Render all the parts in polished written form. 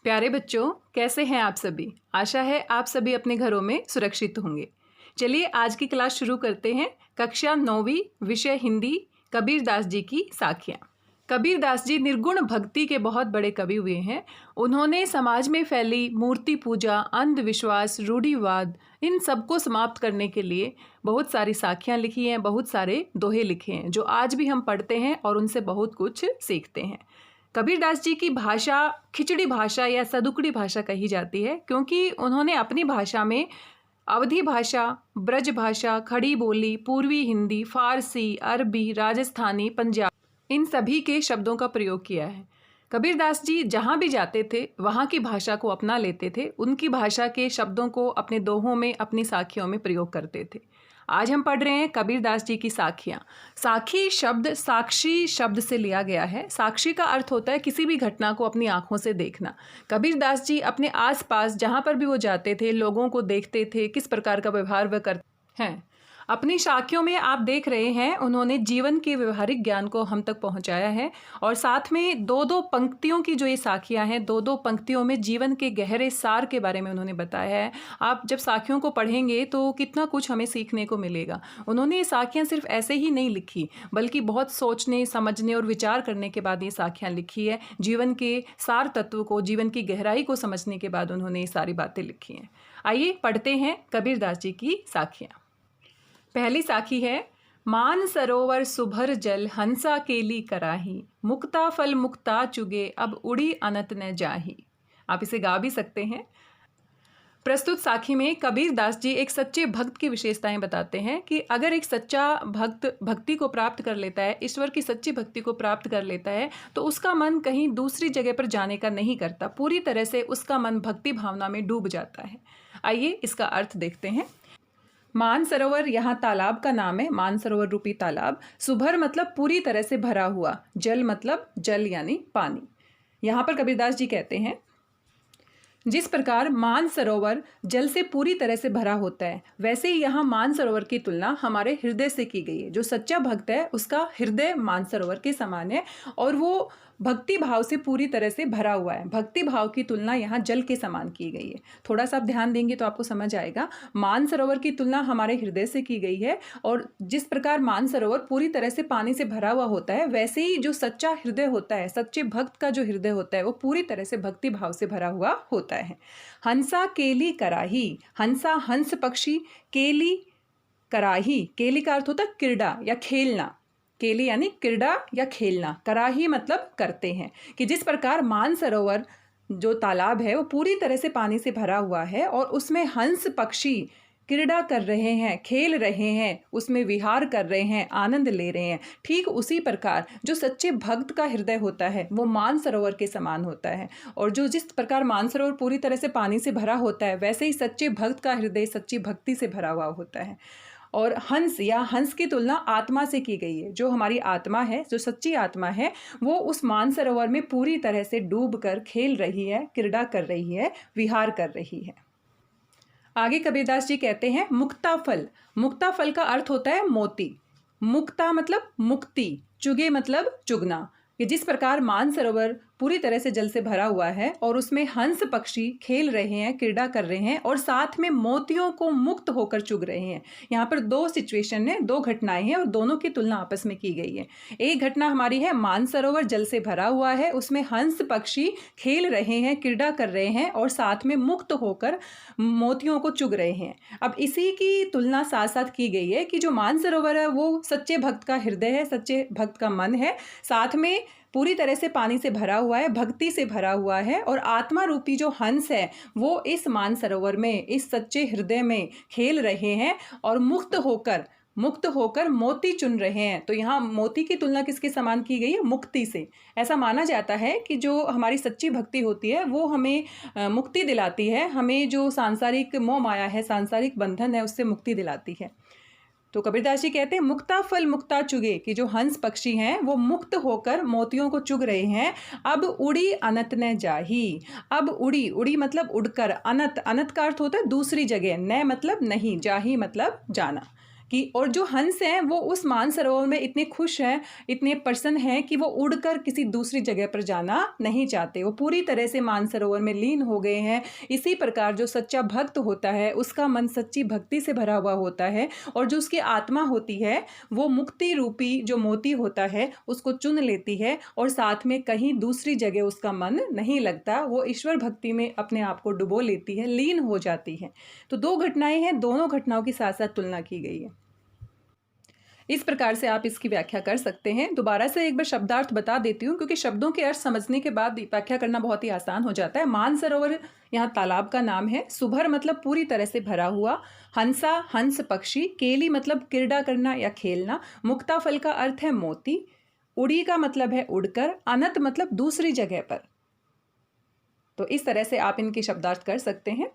प्यारे बच्चों, कैसे हैं आप सभी। आशा है आप सभी अपने घरों में सुरक्षित होंगे। चलिए आज की क्लास शुरू करते हैं। कक्षा 9वीं, विषय हिंदी, कबीरदास जी की साखियाँ। कबीरदास जी निर्गुण भक्ति के बहुत बड़े कवि हुए हैं। उन्होंने समाज में फैली मूर्ति पूजा, अंधविश्वास, रूढ़िवाद, इन सबको समाप्त करने के लिए बहुत सारी साखियाँ लिखी हैं, बहुत सारे दोहे लिखे हैं जो आज भी हम पढ़ते हैं और उनसे बहुत कुछ सीखते हैं। कबीरदास जी की भाषा खिचड़ी भाषा या सदुकड़ी भाषा कही जाती है, क्योंकि उन्होंने अपनी भाषा में अवधी भाषा, ब्रज भाषा, खड़ी बोली, पूर्वी हिंदी, फारसी, अरबी, राजस्थानी, पंजाबी, इन सभी के शब्दों का प्रयोग किया है। कबीरदास जी जहाँ भी जाते थे वहाँ की भाषा को अपना लेते थे, उनकी भाषा के शब्दों को अपने दोहों में, अपनी साखियों में प्रयोग करते थे। आज हम पढ़ रहे हैं कबीरदास जी की साखियाँ। साखी शब्द साक्षी शब्द से लिया गया है। साक्षी का अर्थ होता है किसी भी घटना को अपनी आंखों से देखना। कबीरदास जी अपने आसपास जहाँ पर भी वो जाते थे लोगों को देखते थे, किस प्रकार का व्यवहार वह करते हैं। अपनी साखियों में आप देख रहे हैं उन्होंने जीवन के व्यवहारिक ज्ञान को हम तक पहुंचाया है, और साथ में दो दो पंक्तियों की जो ये साखियां हैं, दो दो पंक्तियों में जीवन के गहरे सार के बारे में उन्होंने बताया है। आप जब साखियों को पढ़ेंगे तो कितना कुछ हमें सीखने को मिलेगा। उन्होंने ये साखियाँ सिर्फ ऐसे ही नहीं लिखी, बल्कि बहुत सोचने, समझने और विचार करने के बाद ये साखियाँ लिखी है। जीवन के सार तत्व को, जीवन की गहराई को समझने के बाद उन्होंने ये सारी बातें लिखी हैं। आइए पढ़ते हैं कबीरदास जी की साखियाँ। पहली साखी है, मान सरोवर सुभर जल हंसा केली कराही, मुक्ता फल मुक्ता चुगे अब उड़ी अनत न जाही। आप इसे गा भी सकते हैं। प्रस्तुत साखी में कबीरदास जी एक सच्चे भक्त की विशेषताएं बताते हैं कि अगर एक सच्चा भक्त भक्ति को प्राप्त कर लेता है, ईश्वर की सच्ची भक्ति को प्राप्त कर लेता है, तो उसका मन कहीं दूसरी जगह पर जाने का नहीं करता। पूरी तरह से उसका मन भक्ति भावना में डूब जाता है। आइए इसका अर्थ देखते हैं। मानसरोवर यहाँ तालाब का नाम है, मानसरोवर रूपी तालाब। सुभर मतलब पूरी तरह से भरा हुआ, जल मतलब जल यानी पानी। यहाँ पर कबीरदास जी कहते हैं, जिस प्रकार मानसरोवर जल से पूरी तरह से भरा होता है, वैसे ही यहाँ मानसरोवर की तुलना हमारे हृदय से की गई है। जो सच्चा भक्त है उसका हृदय मानसरोवर के समान है और वो भक्ति भाव से पूरी तरह से भरा हुआ है। भक्ति भाव की तुलना यहाँ जल के समान की गई है। थोड़ा सा आप ध्यान देंगे तो आपको समझ आएगा। मानसरोवर की तुलना हमारे हृदय से की गई है, और जिस प्रकार मानसरोवर पूरी तरह से पानी से भरा हुआ होता है, वैसे ही जो सच्चा हृदय होता है, सच्चे भक्त का जो हृदय होता है, वो पूरी तरह से भक्ति भाव से भरा हुआ होता है। हंसा केली कराही, हंसा हंस पक्षी, केली कराही, केली का अर्थ होता है क्रीड़ा या खेलना। केली यानी क्रीड़ा या खेलना, कराही मतलब करते हैं। कि जिस प्रकार मानसरोवर जो तालाब है वो पूरी तरह से पानी से भरा हुआ है और उसमें हंस पक्षी क्रीड़ा कर रहे हैं, खेल रहे हैं, उसमें विहार कर रहे हैं, आनंद ले रहे हैं, ठीक उसी प्रकार जो सच्चे भक्त का हृदय होता है वो मानसरोवर के समान होता है। और जो जिस प्रकार मानसरोवर पूरी तरह से पानी से भरा होता है, वैसे ही सच्चे भक्त का हृदय सच्ची भक्ति से भरा हुआ होता है। और हंस या हंस की तुलना आत्मा से की गई है। जो हमारी आत्मा है, जो सच्ची आत्मा है, वो उस मानसरोवर में पूरी तरह से डूब कर खेल रही है, क्रीड़ा कर रही है, विहार कर रही है। आगे कबीरदास जी कहते हैं, मुक्ता फल। मुक्ता फल का अर्थ होता है मोती। मुक्ता मतलब मुक्ति, चुगे मतलब चुगना। कि जिस प्रकार मानसरोवर पूरी तरह से जल से भरा हुआ है और उसमें हंस पक्षी खेल रहे हैं, क्रीड़ा कर रहे हैं और साथ में मोतियों को मुक्त होकर चुग रहे हैं। यहाँ पर दो सिचुएशन है, दो घटनाएं हैं और दोनों की तुलना आपस में की गई है। एक घटना हमारी है, मानसरोवर जल से भरा हुआ है, उसमें हंस पक्षी खेल रहे हैं, क्रीड़ा कर रहे हैं और साथ में मुक्त होकर मोतियों को चुग रहे हैं। अब इसी की तुलना साथ साथ की गई है कि जो मानसरोवर है वो सच्चे भक्त का हृदय है, सच्चे भक्त का मन है, साथ में पूरी तरह से पानी से भरा हुआ है, भक्ति से भरा हुआ है, और आत्मा रूपी जो हंस है वो इस मानसरोवर में, इस सच्चे हृदय में खेल रहे हैं और मुक्त होकर मोती चुन रहे हैं। तो यहाँ मोती की तुलना किसके समान की गई है? मुक्ति से। ऐसा माना जाता है कि जो हमारी सच्ची भक्ति होती है वो हमें मुक्ति दिलाती है, हमें जो सांसारिक मोह माया है, सांसारिक बंधन है, उससे मुक्ति दिलाती है। तो कबीरदास जी कहते हैं, मुक्ता फल मुक्ता चुगे, कि जो हंस पक्षी हैं वो मुक्त होकर मोतियों को चुग रहे हैं। अब उड़ी अनत न जाही। अब उड़ी, उड़ी मतलब उड़कर, अनत, अनत का अर्थ होता है दूसरी जगह, न मतलब नहीं, जाही मतलब जाना। कि और जो हंस हैं वो उस मानसरोवर में इतने खुश हैं, इतने प्रसन्न हैं कि वो उड़कर किसी दूसरी जगह पर जाना नहीं चाहते, वो पूरी तरह से मानसरोवर में लीन हो गए हैं। इसी प्रकार जो सच्चा भक्त होता है उसका मन सच्ची भक्ति से भरा हुआ होता है, और जो उसकी आत्मा होती है वो मुक्ति रूपी जो मोती होता है उसको चुन लेती है, और साथ में कहीं दूसरी जगह उसका मन नहीं लगता, वो ईश्वर भक्ति में अपने आप को डुबो लेती है, लीन हो जाती है। तो दो घटनाएं हैं, दोनों घटनाओं की साथ साथ तुलना की गई है। इस प्रकार से आप इसकी व्याख्या कर सकते हैं। दोबारा से एक बार शब्दार्थ बता देती हूँ, क्योंकि शब्दों के अर्थ समझने के बाद व्याख्या करना बहुत ही आसान हो जाता है। मानसरोवर यहाँ तालाब का नाम है। सुभर मतलब पूरी तरह से भरा हुआ। हंसा हंस पक्षी। केली मतलब क्रीड़ा करना या खेलना। मुक्ता फल का अर्थ है मोती। उड़ी का मतलब है उड़कर। अनत मतलब दूसरी जगह पर। तो इस तरह से आप इनके शब्दार्थ कर सकते हैं।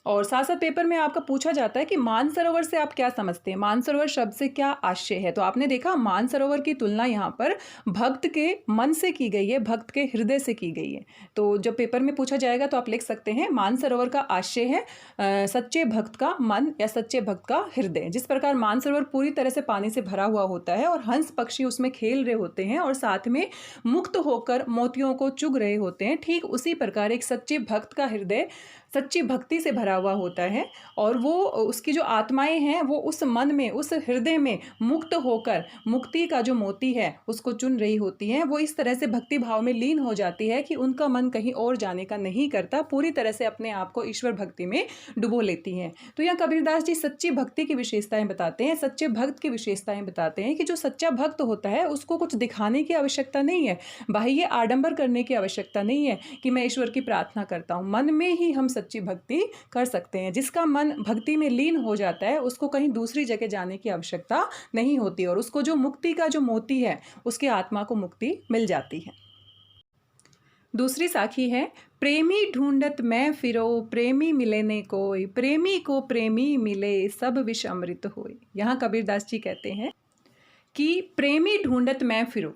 और साथ साथ पेपर में आपका पूछा जाता है कि मानसरोवर से आप क्या समझते हैं, मानसरोवर शब्द से क्या आशय है। तो आपने देखा मानसरोवर की तुलना यहाँ पर भक्त के मन से की गई है, भक्त के हृदय से की गई है। तो जब पेपर में पूछा जाएगा तो आप लिख सकते हैं मानसरोवर का आशय है सच्चे भक्त का मन या सच्चे भक्त का हृदय। जिस प्रकार मानसरोवर पूरी तरह से पानी से भरा हुआ होता है और हंस पक्षी उसमें खेल रहे होते हैं और साथ में मुक्त होकर मोतियों को चुग रहे होते हैं, ठीक उसी प्रकार एक सच्चे भक्त का हृदय सच्ची भक्ति से भरा हुआ होता है, और वो उसकी जो आत्माएं हैं वो उस मन में, उस हृदय में मुक्त होकर मुक्ति का जो मोती है उसको चुन रही होती हैं। वो इस तरह से भक्ति भाव में लीन हो जाती है कि उनका मन कहीं और जाने का नहीं करता, पूरी तरह से अपने आप को ईश्वर भक्ति में डुबो लेती हैं। तो यहाँ कबीरदास जी सच्ची भक्ति की विशेषताएं बताते हैं, सच्चे भक्त की विशेषताएं बताते हैं कि जो सच्चा भक्त होता है उसको कुछ दिखाने की आवश्यकता नहीं है, बाह्य आडंबर करने की आवश्यकता नहीं है कि मैं ईश्वर की प्रार्थना करता हूँ। मन में ही हम सच्ची भक्ति कर सकते हैं। जिसका मन भक्ति में लीन हो जाता है उसको कहीं दूसरी जगह जाने की आवश्यकता नहीं होती, और उसको जो मुक्ति का जो मोती है उसकी आत्मा को मुक्ति मिल जाती है। दूसरी साखी है, प्रेमी ढूंढत मैं फिरो प्रेमी मिले ने कोई, प्रेमी को प्रेमी मिले सब विष अमृत होए। यहाँ कबीरदास जी कहते हैं कि प्रेमी ढूंढत मैं फिरो,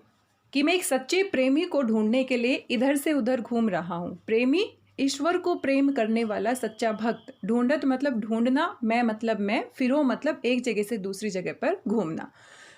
कि मैं एक सच्चे प्रेमी को ढूंढने के लिए इधर से उधर घूम रहा हूँ। प्रेमी ईश्वर को प्रेम करने वाला सच्चा भक्त। ढूंढत मतलब ढूंढना, मैं मतलब मैं, फिरो मतलब एक जगह से दूसरी जगह पर घूमना।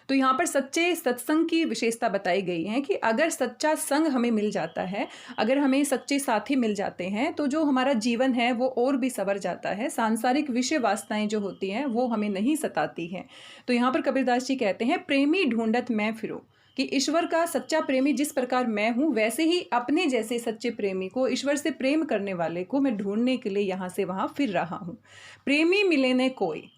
तो यहाँ पर सच्चे सत्संग की विशेषता बताई गई है कि अगर सच्चा संग हमें मिल जाता है, अगर हमें सच्चे साथी मिल जाते हैं तो जो हमारा जीवन है वो और भी संवर जाता है। सांसारिक विषय वासनाएं जो होती हैं वो हमें नहीं सताती हैं। तो यहाँ पर कबीरदास जी कहते हैं प्रेमी ढूंढत मैं फिरो, कि ईश्वर का सच्चा प्रेमी जिस प्रकार मैं हूँ वैसे ही अपने जैसे सच्चे प्रेमी को, ईश्वर से प्रेम करने वाले को मैं ढूंढने के लिए यहाँ से वहाँ फिर रहा हूँ। प्रेमी मिले ने कोई,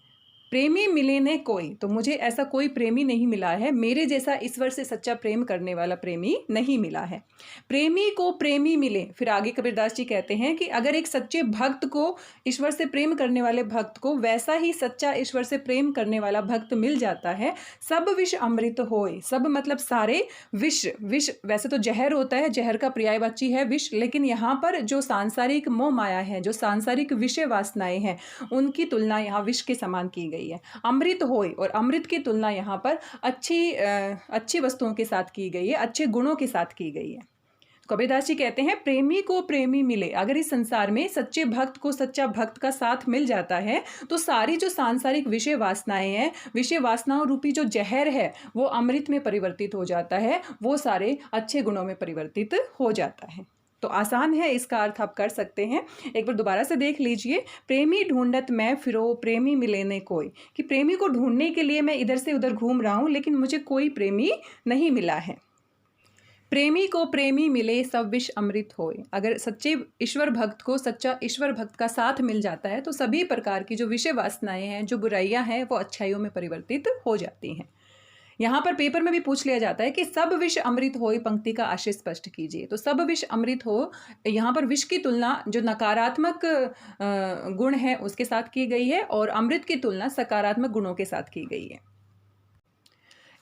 प्रेमी मिले ने कोई, तो मुझे ऐसा कोई प्रेमी नहीं मिला है, मेरे जैसा ईश्वर से सच्चा प्रेम करने वाला प्रेमी नहीं मिला है। प्रेमी को प्रेमी मिले, फिर आगे कबीरदास जी कहते हैं कि अगर एक सच्चे भक्त को, ईश्वर से प्रेम करने वाले भक्त को वैसा ही सच्चा ईश्वर से प्रेम करने वाला भक्त मिल जाता है, सब विष अमृत होए। सब मतलब सारे विष, विष वैसे तो जहर होता है, जहर का पर्यायवाची है विष, लेकिन यहाँ पर जो सांसारिक मोह माया है, जो सांसारिक विषय वासनाएं हैं, उनकी तुलना यहाँ विष के समान की गई है। अमृत होए, और अमृत की तुलना यहाँ पर अच्छी वस्तुओं के साथ की गई है, अच्छे गुणों के साथ की गई है। कबीरदास जी कहते हैं प्रेमी को प्रेमी मिले, अगर इस संसार में सच्चे भक्त को सच्चा भक्त का साथ मिल जाता है तो सारी जो सांसारिक विषय वासनाएं हैं, विषय वासनाओं रूपी जो जहर है वो अमृत में परिवर्तित हो जाता है, वो सारे अच्छे गुणों में परिवर्तित हो जाता है। तो आसान है, इसका अर्थ आप कर सकते हैं। एक बार दोबारा से देख लीजिए, प्रेमी ढूंढत मैं फिरो प्रेमी मिले ने कोई, कि प्रेमी को ढूंढने के लिए मैं इधर से उधर घूम रहा हूँ लेकिन मुझे कोई प्रेमी नहीं मिला है। प्रेमी को प्रेमी मिले सब विष अमृत होए, अगर सच्चे ईश्वर भक्त को सच्चा ईश्वर भक्त का साथ मिल जाता है तो सभी प्रकार की जो विषय वासनाएं हैं, जो बुराइयां हैं, वो अच्छाइयों में परिवर्तित हो जाती हैं। यहाँ पर पेपर में भी पूछ लिया जाता है कि सब विष अमृत होए पंक्ति का आशय स्पष्ट कीजिए। तो सब विष अमृत हो, यहाँ पर विष की तुलना जो नकारात्मक गुण है उसके साथ की गई है और अमृत की तुलना सकारात्मक गुणों के साथ की गई है।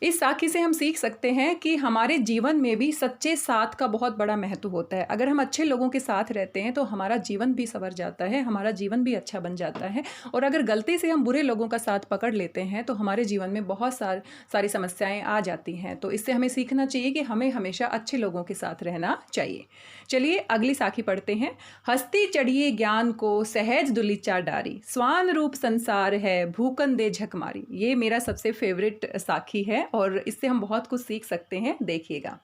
इस साखी से हम सीख सकते हैं कि हमारे जीवन में भी सच्चे साथ का बहुत बड़ा महत्व होता है। अगर हम अच्छे लोगों के साथ रहते हैं तो हमारा जीवन भी संवर जाता है, हमारा जीवन भी अच्छा बन जाता है। और अगर गलती से हम बुरे लोगों का साथ पकड़ लेते हैं तो हमारे जीवन में बहुत सारी समस्याएं आ जाती हैं। तो इससे हमें सीखना चाहिए कि हमें हमेशा अच्छे लोगों के साथ रहना चाहिए। चलिए अगली साखी पढ़ते हैं। हस्ती चढ़िए ज्ञान को सहज दुलीचा डारी, स्वान रूप संसार है भूकन दे झक मारी। ये मेरा सबसे फेवरेट साखी है और इससे हम बहुत कुछ सीख सकते हैं। देखिएगा,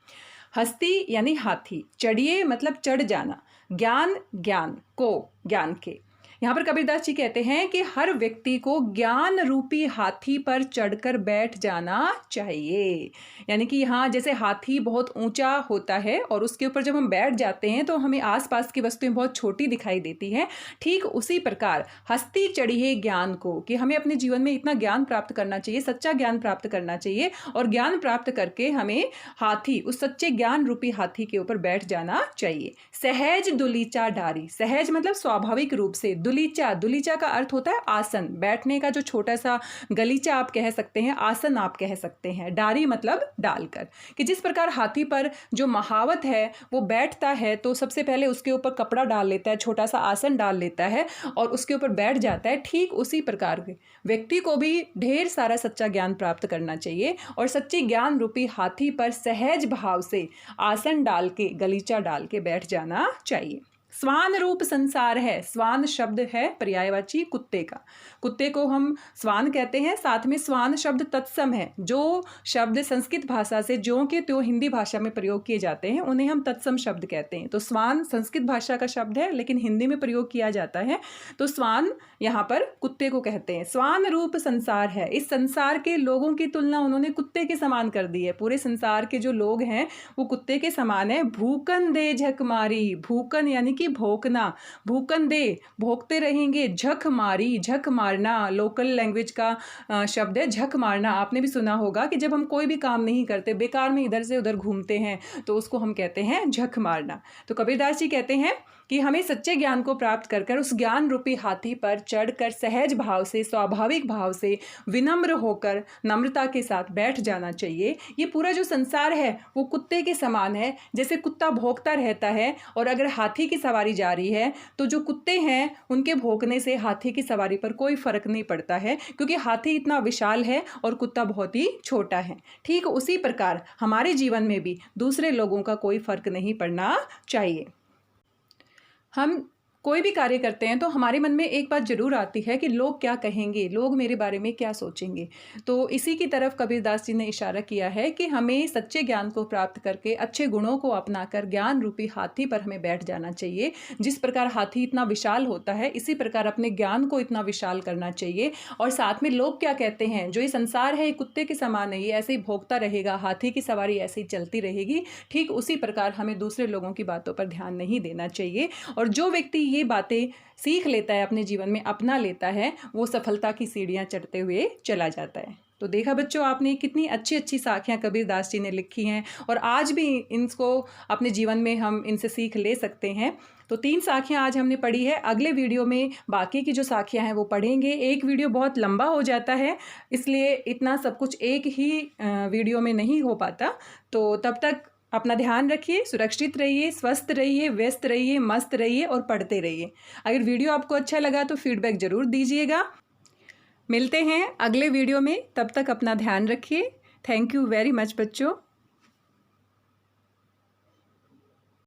हस्ती यानी हाथी, चढ़िए मतलब चढ़ जाना, ज्ञान ज्ञान को ज्ञान के। यहाँ पर कबीरदास जी कहते हैं कि हर व्यक्ति को ज्ञान रूपी हाथी पर चढ़कर बैठ जाना चाहिए। यानी कि यहाँ जैसे हाथी बहुत ऊंचा होता है और उसके ऊपर जब हम बैठ जाते हैं तो हमें आसपास की वस्तुएं बहुत छोटी दिखाई देती हैं। ठीक उसी प्रकार हस्ती चढ़ी है ज्ञान को, कि हमें अपने जीवन में इतना ज्ञान प्राप्त करना चाहिए, सच्चा ज्ञान प्राप्त करना चाहिए। और ज्ञान प्राप्त करके हमें हाथी, उस सच्चे ज्ञान रूपी हाथी के ऊपर बैठ जाना चाहिए। सहज दुलीचा डारी, सहज मतलब स्वाभाविक रूप से, दुलीचा, दुलीचा का अर्थ होता है आसन, बैठने का जो छोटा सा गलीचा आप कह सकते हैं, आसन आप कह सकते हैं। डारी मतलब डालकर, कि जिस प्रकार हाथी पर जो महावत है वो बैठता है तो सबसे पहले उसके ऊपर कपड़ा डाल लेता है, छोटा सा आसन डाल लेता है और उसके ऊपर बैठ जाता है। ठीक उसी प्रकार के व्यक्ति को भी ढेर सारा सच्चा ज्ञान प्राप्त करना चाहिए और सच्ची ज्ञान रूपी हाथी पर सहज भाव से आसन डाल के, गलीचा डाल के बैठ जाना चाहिए। स्वान रूप संसार है, स्वान शब्द है पर्यायवाची कुत्ते का, कुत्ते को हम स्वान कहते हैं। साथ में स्वान शब्द तत्सम है, जो शब्द संस्कृत भाषा से ज्यों के त्यों हिंदी भाषा में प्रयोग किए जाते हैं उन्हें हम तत्सम शब्द कहते हैं। तो स्वान संस्कृत भाषा का शब्द है लेकिन हिंदी में प्रयोग किया जाता है, तो स्वान यहाँ पर कुत्ते को कहते हैं। स्वान रूप संसार है, इस संसार के लोगों की तुलना उन्होंने कुत्ते के समान कर दी है। पूरे संसार के जो लोग हैं वो कुत्ते के समान है। भूकन दे झक मारी, भूकन यानी कि भोंकना, भूकन दे भोंकते रहेंगे, झक मारी, झक मारना लोकल लैंग्वेज का शब्द है। झक मारना आपने भी सुना होगा कि जब हम कोई भी काम नहीं करते, बेकार में इधर से उधर घूमते हैं तो उसको हम कहते हैं झक मारना। तो कबीरदास जी कहते हैं कि हमें सच्चे ज्ञान को प्राप्त कर कर उस ज्ञान रूपी हाथी पर चढ़कर सहज भाव से, स्वाभाविक भाव से, विनम्र होकर, नम्रता के साथ बैठ जाना चाहिए। ये पूरा जो संसार है वो कुत्ते के समान है। जैसे कुत्ता भौंकता रहता है और अगर हाथी की सवारी जा रही है तो जो कुत्ते हैं उनके भौंकने से हाथी की सवारी पर कोई फर्क नहीं पड़ता है, क्योंकि हाथी इतना विशाल है और कुत्ता बहुत ही छोटा है। ठीक उसी प्रकार हमारे जीवन में भी दूसरे लोगों का कोई फर्क नहीं पड़ना चाहिए। हम कोई भी कार्य करते हैं तो हमारे मन में एक बात जरूर आती है कि लोग क्या कहेंगे, लोग मेरे बारे में क्या सोचेंगे। तो इसी की तरफ कबीरदास जी ने इशारा किया है कि हमें सच्चे ज्ञान को प्राप्त करके, अच्छे गुणों को अपनाकर ज्ञान रूपी हाथी पर हमें बैठ जाना चाहिए। जिस प्रकार हाथी इतना विशाल होता है इसी प्रकार अपने ज्ञान को इतना विशाल करना चाहिए। और साथ में लोग क्या कहते हैं, जो ये संसार है ये कुत्ते के समान है, ये ऐसे ही भोंकता रहेगा, हाथी की सवारी ऐसे ही चलती रहेगी। ठीक उसी प्रकार हमें दूसरे लोगों की बातों पर ध्यान नहीं देना चाहिए। और जो व्यक्ति ये बातें सीख लेता है, अपने जीवन में अपना लेता है, वो सफलता की सीढ़ियां चढ़ते हुए चला जाता है। तो देखा बच्चों, आपने कितनी अच्छी अच्छी साखियां कबीरदास जी ने लिखी हैं और आज भी इनको अपने जीवन में हम इनसे सीख ले सकते हैं। तो 3 साखियां आज हमने पढ़ी है। अगले वीडियो में बाकी की जो साखियां हैं वो पढ़ेंगे। एक वीडियो बहुत लंबा हो जाता है, इसलिए इतना सब कुछ एक ही वीडियो में नहीं हो पाता। तो तब तक अपना ध्यान रखिए, सुरक्षित रहिए, स्वस्थ रहिए, व्यस्त रहिए, मस्त रहिए और पढ़ते रहिए। अगर वीडियो आपको अच्छा लगा तो फीडबैक ज़रूर दीजिएगा। मिलते हैं अगले वीडियो में, तब तक अपना ध्यान रखिए। थैंक यू वेरी मच बच्चों।